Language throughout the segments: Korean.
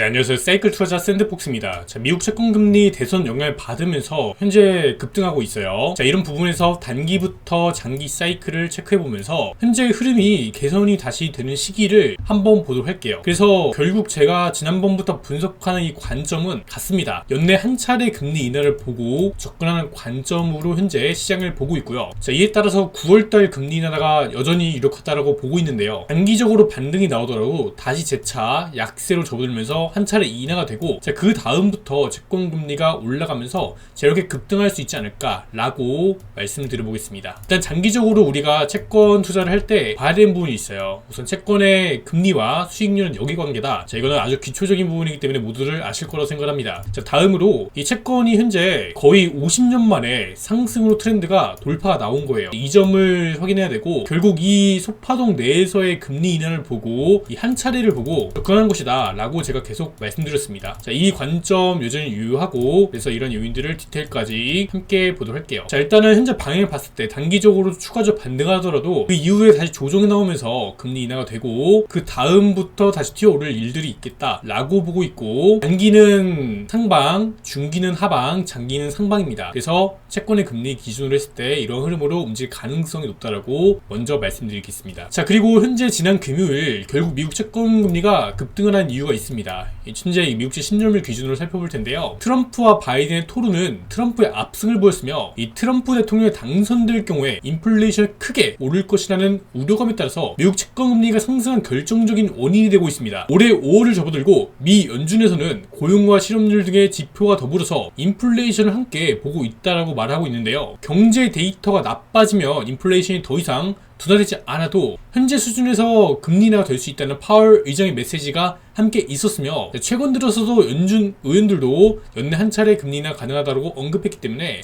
안녕하세요. 사이클 투자자 샌드폭스입니다. 미국 채권금리 대선 영향을 받으면서 현재 급등하고 있어요. 이런 부분에서 단기부터 장기 사이클을 체크해보면서 현재 흐름이 개선이 다시 되는 시기를 한번 보도록 할게요. 그래서 결국 제가 지난번부터 분석하는 이 관점은 같습니다. 연내 한 차례 금리 인하를 보고 접근하는 관점으로 현재 시장을 보고 있고요. 이에 따라서 9월달 금리 인하가 여전히 유력하다고 보고 있는데요. 단기적으로 반등이 나오더라도 다시 재차 약세로 접어들면서 한 차례 인하가 되고, 그 다음부터 채권금리가 올라가면서 이렇게 급등할 수 있지 않을까 라고 말씀을 드려보겠습니다. 일단 장기적으로 우리가 채권 투자를 할 때 봐야 되는 부분이 있어요. 우선 채권의 금리와 수익률은 역이관계다. 이거는 아주 기초적인 부분이기 때문에 모두들 아실 거라고 생각합니다. 다음으로 이 채권이 현재 거의 50년 만에 상승으로 트렌드가 돌파가 나온 거예요. 이 점을 확인해야 되고, 결국 이 소파동 내에서의 금리 인하를 보고 이 한 차례를 보고 접근하는 것이다 라고 제가 계속 말씀드렸습니다. 이 관점 여전히 유효하고, 그래서 이런 요인들을 디테일까지 함께 보도록 할게요. 일단은 현재 방향을 봤을 때 단기적으로 추가적 반등하더라도 그 이후에 다시 조정이 나오면서 금리 인하가 되고, 그 다음부터 다시 튀어오를 일들이 있겠다 라고 보고 있고, 단기는 상방, 중기는 하방, 장기는 상방입니다. 그래서 채권의 금리 기준으로 했을 때 이런 흐름으로 움직일 가능성이 높다라고 먼저 말씀드리겠습니다. 그리고 현재 지난 금요일 결국 미국 채권 금리가 급등을 한 이유가 있습니다. 현재 미국시 10년물 기준으로 살펴볼 텐데요. 트럼프와 바이든의 토론은 트럼프의 압승을 보였으며, 이 트럼프 대통령이 당선될 경우에 인플레이션이 크게 오를 것이라는 우려감에 따라서 미국 채권금리가 상승한 결정적인 원인이 되고 있습니다. 올해 5월을 접어들고 미 연준에서는 고용과 실업률 등의 지표와 더불어서 인플레이션을 함께 보고 있다라고 말하고 있는데요. 경제 데이터가 나빠지면 인플레이션이 더 이상 둔화되지 않아도 현재 수준에서 금리 인하가 될 수 있다는 파월 의장의 메시지가 함께 있었으며, 최근 들어서도 연준 의원들도 연내 한 차례 금리 인하 가능하다고 언급했기 때문에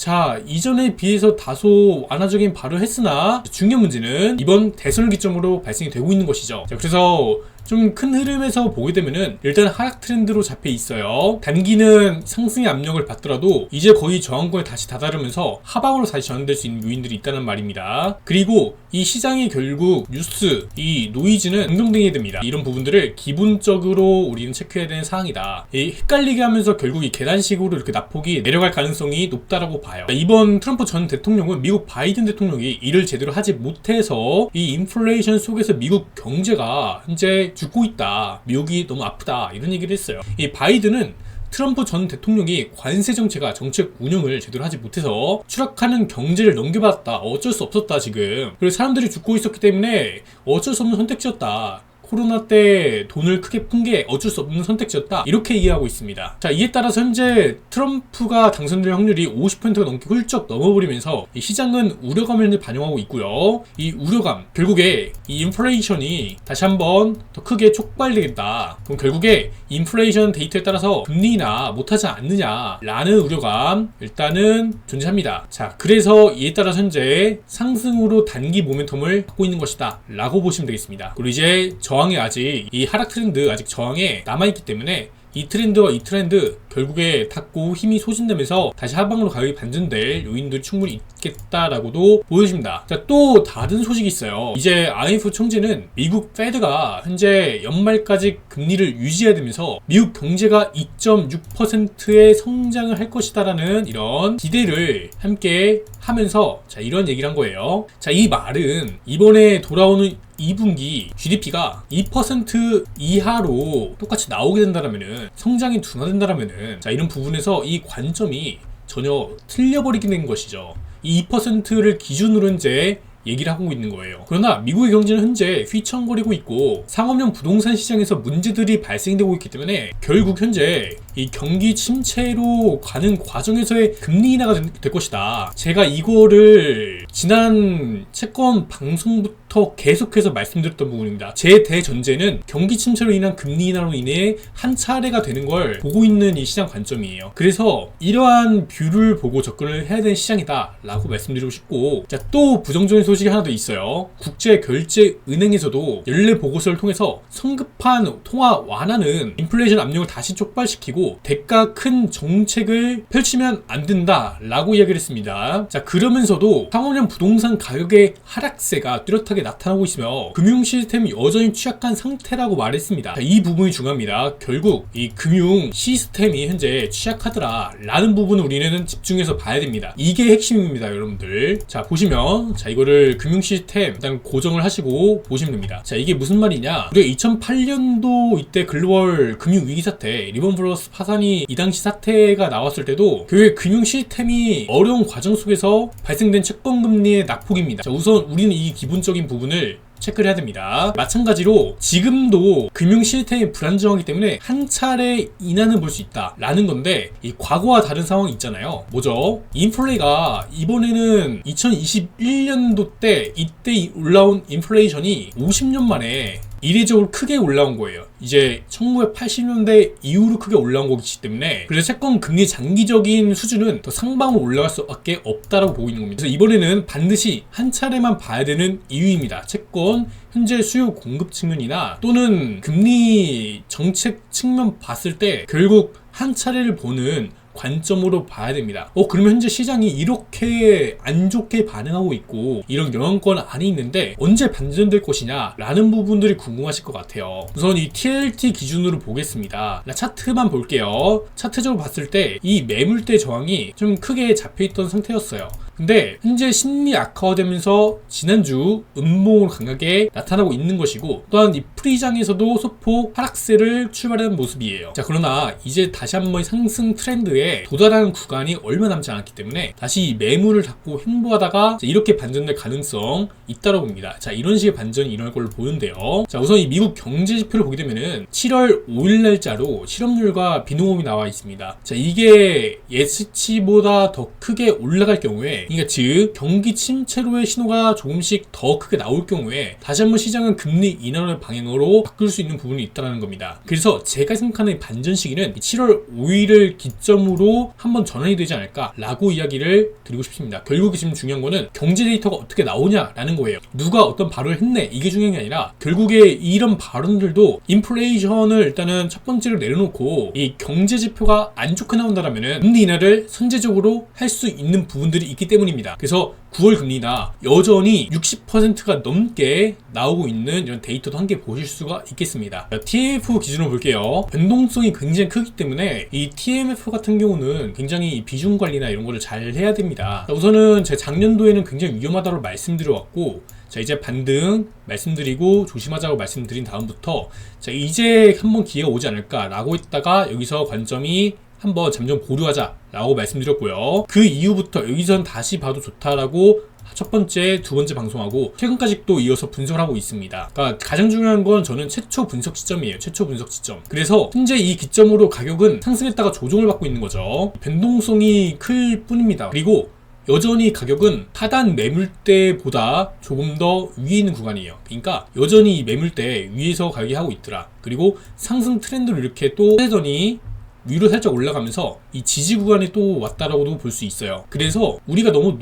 이전에 비해서 다소 완화적인 발언을 했으나 중요한 문제는 이번 대선을 기점으로 발생이 되고 있는 것이죠. 그래서 좀 큰 흐름에서 보게 되면은 일단 하락 트렌드로 잡혀 있어요. 단기는 상승의 압력을 받더라도 이제 거의 저항권에 다시 다다르면서 하방으로 다시 전환될 수 있는 요인들이 있다는 말입니다. 그리고 이 시장이 결국 뉴스, 이 노이즈는 긍정되게 됩니다. 이런 부분들을 기본적으로 우리는 체크해야 되는 사항이다. 헷갈리게 하면서 결국 이 계단식으로 이렇게 낙폭이 내려갈 가능성이 높다라고 봐요. 이번 트럼프 전 대통령은 미국 바이든 대통령이 일을 제대로 하지 못해서 이 인플레이션 속에서 미국 경제가 현재 죽고 있다, 미국이 너무 아프다, 이런 얘기를 했어요. 이 바이든은 트럼프 전 대통령이 관세 정책과 정책 운영을 제대로 하지 못해서 추락하는 경제를 넘겨받았다, 어쩔 수 없었다 지금. 그리고 사람들이 죽고 있었기 때문에 어쩔 수 없는 선택지였다, 코로나 때 돈을 크게 푼 게 어쩔 수 없는 선택지였다, 이렇게 이해하고 있습니다. 이에 따라서 현재 트럼프가 당선될 확률이 50%가 넘게 훌쩍 넘어버리면서 이 시장은 우려감을 반영하고 있고요. 이 우려감, 결국에 이 인플레이션이 다시 한번 더 크게 촉발되겠다, 그럼 결국에 인플레이션 데이터에 따라서 금리 인하 못하지 않느냐라는 우려감 일단은 존재합니다. 그래서 이에 따라 현재 상승으로 단기 모멘텀을 갖고 있는 것이다 라고 보시면 되겠습니다. 그리고 이제 저항이 아직, 이 하락 트렌드 아직 저항에 남아있기 때문에 이 트렌드와 이 트렌드 결국에 닿고 힘이 소진되면서 다시 하방으로 가격이 반전될 요인들이 충분히 있겠다라고도 보여집니다. 또 다른 소식이 있어요. 이제 IMF 총재는 미국 페드가 현재 연말까지 금리를 유지해야 되면서 미국 경제가 2.6%의 성장을 할 것이다라는 이런 기대를 함께 하면서 이런 얘기를 한 거예요. 이 말은 이번에 돌아오는 2분기 GDP가 2% 이하로 똑같이 나오게 된다면은, 성장이 둔화된다면은, 이런 부분에서 이 관점이 전혀 틀려버리게 된 것이죠. 이 2%를 기준으로 현재 얘기를 하고 있는 거예요. 그러나 미국의 경제는 현재 휘청거리고 있고 상업용 부동산 시장에서 문제들이 발생되고 있기 때문에 결국 현재 이 경기 침체로 가는 과정에서의 금리 인하가 될 것이다. 제가 이거를 지난 채권 방송부터 계속해서 말씀드렸던 부분입니다. 제 대전제는 경기 침체로 인한 금리 인하로 인해 한 차례가 되는 걸 보고 있는 이 시장 관점이에요. 그래서 이러한 뷰를 보고 접근을 해야 되는 시장이다 라고 말씀드리고 싶고, 또 부정적인 소식이 하나 더 있어요. 국제결제은행에서도 연례 보고서를 통해서 성급한 통화 완화는 인플레이션 압력을 다시 촉발시키고 그리고 대가 큰 정책을 펼치면 안 된다라고 이야기를 했습니다. 자, 그러면서도 상호년 부동산 가격의 하락세가 뚜렷하게 나타나고 있으며 금융 시스템이 여전히 취약한 상태라고 말했습니다. 자, 이 부분이 중요합니다. 결국 이 금융 시스템이 현재 취약하더라 라는 부분을 우리는 집중해서 봐야 됩니다. 이게 핵심입니다, 여러분들. 자, 보시면 자, 이거를 금융 시스템 일단 고정을 하시고 보시면 됩니다. 자, 이게 무슨 말이냐, 우리가 2008년도 이때 글로벌 금융 위기 사태, 리먼 브러더스 파산이 이 당시 사태가 나왔을 때도 교회 금융 시스템이 어려운 과정 속에서 발생된 채권 금리의 낙폭입니다. 자, 우선 우리는 이 기본적인 부분을 체크를 해야 됩니다. 마찬가지로 지금도 금융 시스템이 불안정하기 때문에 한 차례 인하는 볼 수 있다 라는 건데, 이 과거와 다른 상황이 있잖아요. 뭐죠? 인플레가 이번에는 2021년도 때 이때 올라온 인플레이션이 50년 만에 이례적으로 크게 올라온 거예요. 이제 1980년대 이후로 크게 올라온 거기 때문에, 그래서 채권 금리 장기적인 수준은 더 상방으로 올라갈 수밖에 없다라고 보고 있는 겁니다. 그래서 이번에는 반드시 한 차례만 봐야 되는 이유입니다. 채권 현재 수요 공급 측면이나 또는 금리 정책 측면 봤을 때 결국 한 차례를 보는 관점으로 봐야 됩니다. 그러면 현재 시장이 이렇게 안 좋게 반응하고 있고 이런 영향권 안에 있는데 언제 반전될 것이냐 라는 부분들이 궁금하실 것 같아요. 우선 이 TLT 기준으로 보겠습니다. 차트만 볼게요. 차트적으로 봤을 때 이 매물대 저항이 좀 크게 잡혀있던 상태였어요. 근데 현재 심리 악화되면서 지난주 음봉으로 강하게 나타나고 있는 것이고, 또한 이 프리장에서도 소폭 하락세를 출발하는 모습이에요. 자, 그러나 이제 다시 한번 상승 트렌드에 도달하는 구간이 얼마 남지 않았기 때문에 다시 매물을 잡고 횡보하다가 이렇게 반전될 가능성 있다고 봅니다. 자, 이런 식의 반전이 일어날 걸로 보는데요. 자, 우선 이 미국 경제 지표를 보게 되면은 7월 5일 날짜로 실업률과 비농업이 나와 있습니다. 자, 이게 예측치보다 더 크게 올라갈 경우에, 그러니까 즉 경기 침체로의 신호가 조금씩 더 크게 나올 경우에 다시 한번 시장은 금리 인하의 방향으로 바꿀 수 있는 부분이 있다는 겁니다. 그래서 제가 생각하는 반전 시기는 7월 5일을 기점으로 한번 전환이 되지 않을까라고 이야기를 드리고 싶습니다. 결국 지금 중요한 거는 경제 데이터가 어떻게 나오냐라는 거예요. 누가 어떤 발언을 했네, 이게 중요한 게 아니라 결국에 이런 발언들도 인플레이션을 일단은 첫 번째로 내려놓고 이 경제 지표가 안 좋게 나온다라면은 금리 인하를 선제적으로 할 수 있는 부분들이 있기 때문입니다. 그래서 9월 금리나 여전히 60%가 넘게 나오고 있는 이런 데이터도 함께 보실 수가 있겠습니다. TMF 기준으로 볼게요. 변동성이 굉장히 크기 때문에 이 TMF 같은 경우는 굉장히 비중 관리나 이런 거를 잘 해야 됩니다. 우선은 제 작년도에는 굉장히 위험하다고 말씀드려왔고, 자, 이제 반등 말씀드리고 조심하자고 말씀드린 다음부터 자, 이제 한번 기회가 오지 않을까라고 했다가 여기서 관점이 한번 잠정 보류하자 라고 말씀드렸고요. 그 이후부터 여기선 다시 봐도 좋다라고 첫 번째, 두 번째 방송하고 최근까지 또 이어서 분석을 하고 있습니다. 그러니까 가장 중요한 건 저는 최초 분석 시점이에요. 최초 분석 시점. 그래서 현재 이 기점으로 가격은 상승했다가 조정을 받고 있는 거죠. 변동성이 클 뿐입니다. 그리고 여전히 가격은 하단 매물대보다 조금 더 위에 있는 구간이에요. 그러니까 여전히 매물대 위에서 가격이 하고 있더라. 그리고 상승 트렌드를 이렇게 또 하더니 위로 살짝 올라가면서 이 지지 구간에 또 왔다라고도 볼 수 있어요. 그래서 우리가 너무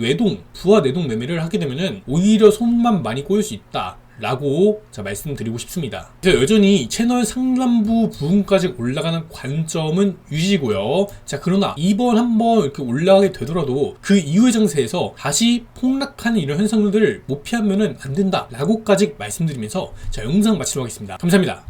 부하 뇌동 매매를 하게 되면은 오히려 손만 많이 꼬일 수 있다 라고 말씀드리고 싶습니다. 그래서 여전히 채널 상단부 부분까지 올라가는 관점은 유지고요. 자, 그러나 이번 한번 이렇게 올라가게 되더라도 그 이후의 장세에서 다시 폭락하는 이런 현상들을 못 피하면은 안 된다 라고까지 말씀드리면서 자, 영상 마치도록 하겠습니다. 감사합니다.